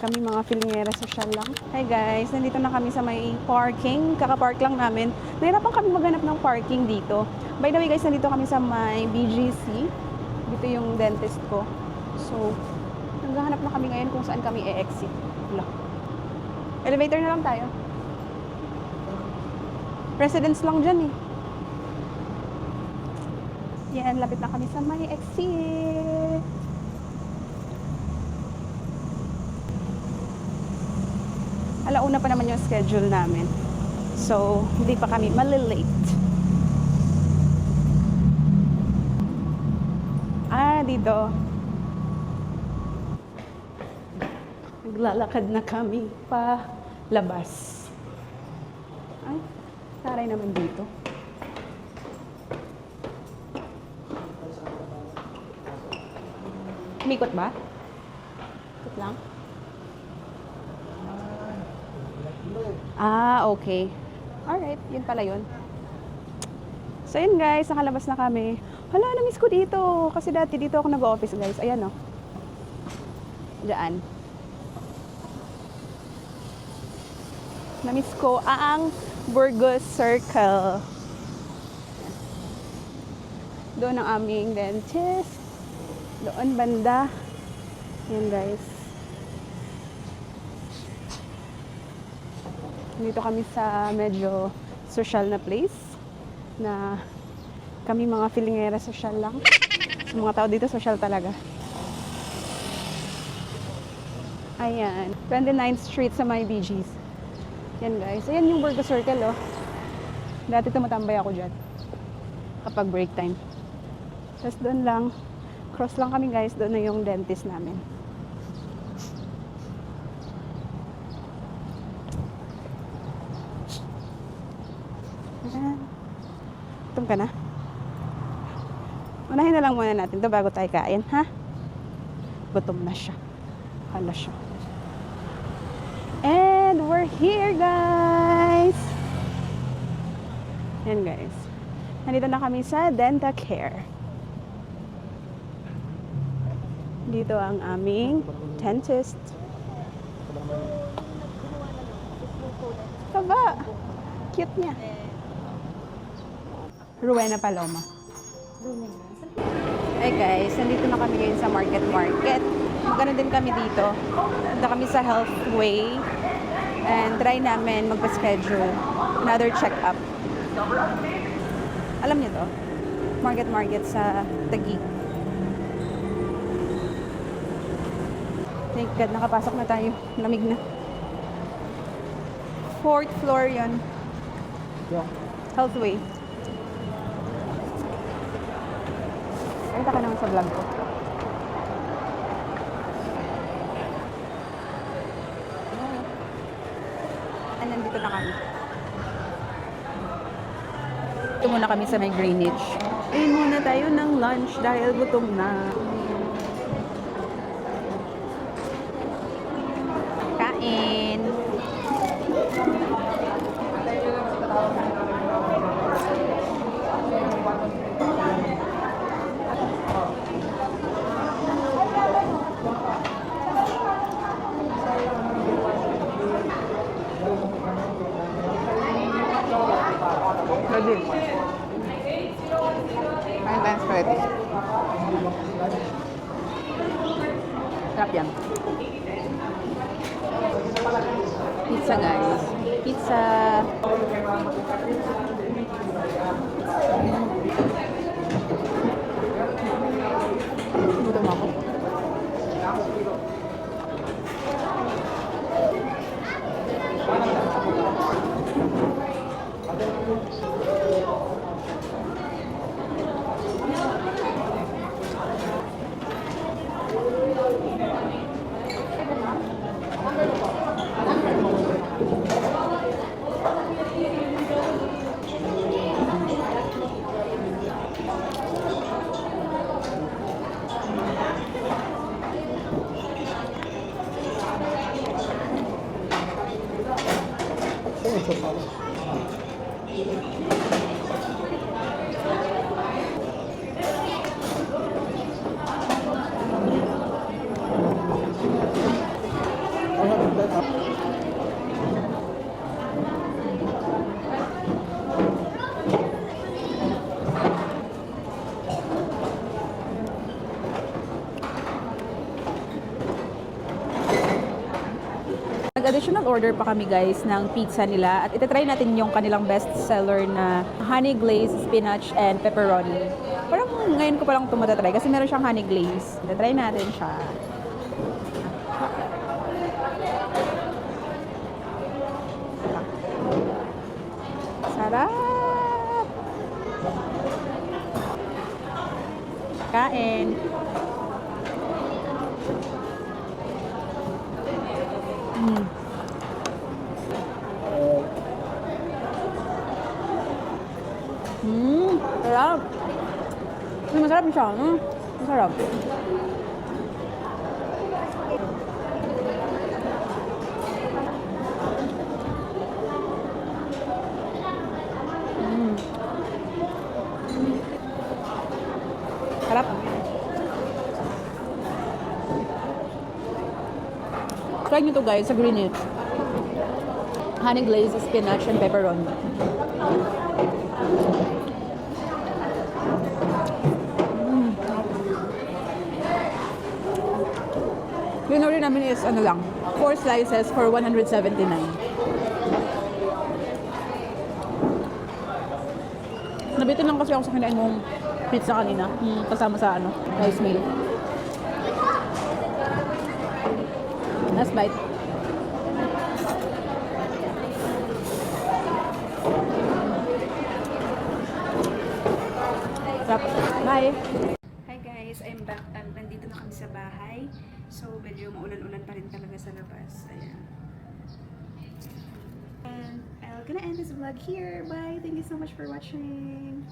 Kami mga filingera social lang. Hi guys, nandito na kami sa may parking. Kaka-park lang namin. Nahirapan kami maghanap ng parking dito. By the way guys, nandito kami sa may BGC. Dito yung dentist ko. So, naghahanap na kami ngayon kung saan kami e-exit. Wala. Elevator na lang tayo. Residence lang dyan eh. Yan, lapit na kami sa may exit. Alauna pa naman yung schedule namin. So, hindi pa kami malilate. Dito. Naglalakad na kami pa labas. Ay, taray naman dito. Umikot ba? Ikot lang? Okay. Alright, yun pala yun. So yun guys, nakalabas na kami. Hala, na-miss ko dito. Kasi dati dito ako nag-office guys. Ayan o. Diyan. Na-miss ko ang Burgos Circle. Doon ang aming dentist. Doon banda. Yan guys. Dito kami sa medyo social na place na kami mga filingera social lang. So, mga tao dito social talaga. Ayan. 29th Street sa may BGs. Yan guys. Ayan yung Burgos Circle oh. Dati tumatambay ako dyan. Kapag break time. Tapos doon lang. Cross lang kami guys. Doon na yung dentist namin. Gutom ka na? Unahin na lang muna natin ito bago tayo kain, ha? Gutom na siya. Hala siya. And we're here, guys! Yan, guys. Nandito na kami sa DentaCare. Dito ang aming dentist. Kaba! Cute niya. Rowena Paloma. Hey guys, nandito na kami ngayon sa Market. Magano din kami dito. Nandito kami sa Healthway. And try namin magpa-schedule another check-up. Alam niyo to? Market sa Taguig. Thank God, nakapasok na tayo. Lamig na. 4th floor yon. Healthway. Kita ka naman sa vlog ko. Nandito na kami. Ito muna kami sa may Greenwich. Ayun muna tayo ng lunch dahil gutom na. Kain. Ready? Kain tayo spaghetti. Sarap yan. Pizza guys. Pizza. Gutom ako. Nag-additional order pa kami guys ng pizza nila at itatry natin yung kanilang best seller na honey glazed spinach and pepperoni. Parang ngayon ko palang ito matatry kasi meron siyang honey glaze. Itatry natin siya. Sarap! Kain! Sarap. Masarap siya. Masarap. Sarap. Try nyo to guys sa Greenwich. Honey glazed spinach and pepperoni. Yung order namin is 4 slices for 179. Nabitin lang kasi ako sa kinain mong pizza kanina, kasama sa rice meal. Last bite. Sarap. Bye! Hi guys, I'm back. Nandito na kami sa bahay. So, medyo maulan-ulan pa rin talaga sa labas. Ayan. And I'm gonna end this vlog here. Bye! Thank you so much for watching.